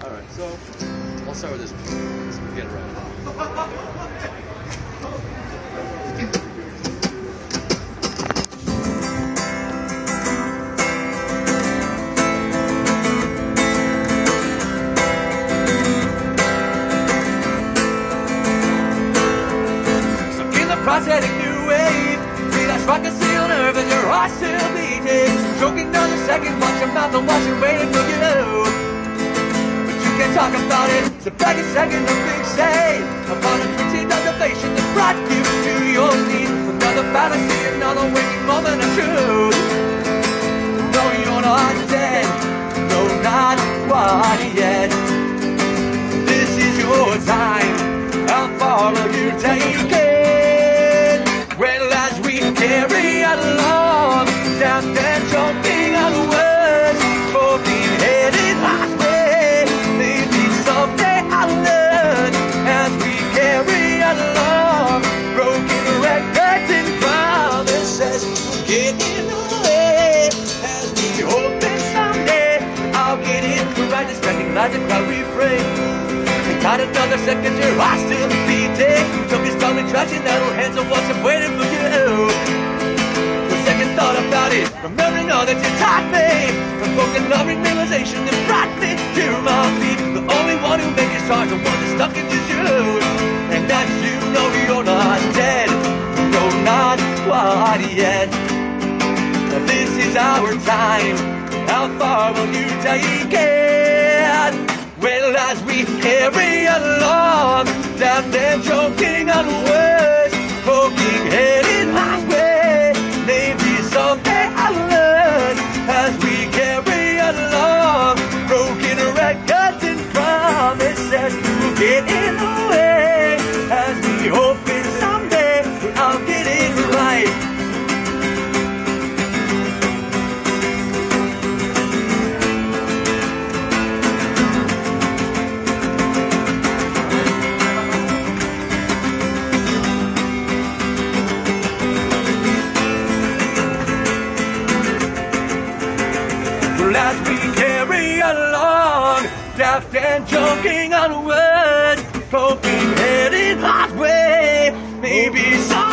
Alright, so I'll start with this one. Let's get it right. Prosthetic new wave, feel like rock a seal nerve and your heart still beating. Choking down the second, watch your mouth and watch it waiting for you. But you can't talk about it, it's a back a second of big say. Upon a twisted observation that brought you to your knees. Another fantasy, another waking moment of truth. No, you're not dead, no, not quite yet. This is your time, how far will you take it? Well, as we carry along, down and choking on words, broken headed halfway. Maybe someday I'll learn. As we carry along, broken records and promises get in the way. As we hope that someday I'll get it right, distracting lies and crowd refrain. Got another second, your heart still beating. Took his tongue and trash and idle hands and watch him waiting for you. The second thought about it, remembering all that you taught me, provoking loving realization that brought me to my feet. The only one who made his heart, the one that's stuck in his you. And that you know you're not dead, no, not quite yet. This is our time, how far will you take it? Well, as we carry along, down and choking on words, poking headed halfway. Maybe someday I'll learn. As we carry along, broken records and promises will get in the way. As we hope that someday I'll get it right. As we carry along, daft and joking on words, poking headed halfway. Maybe some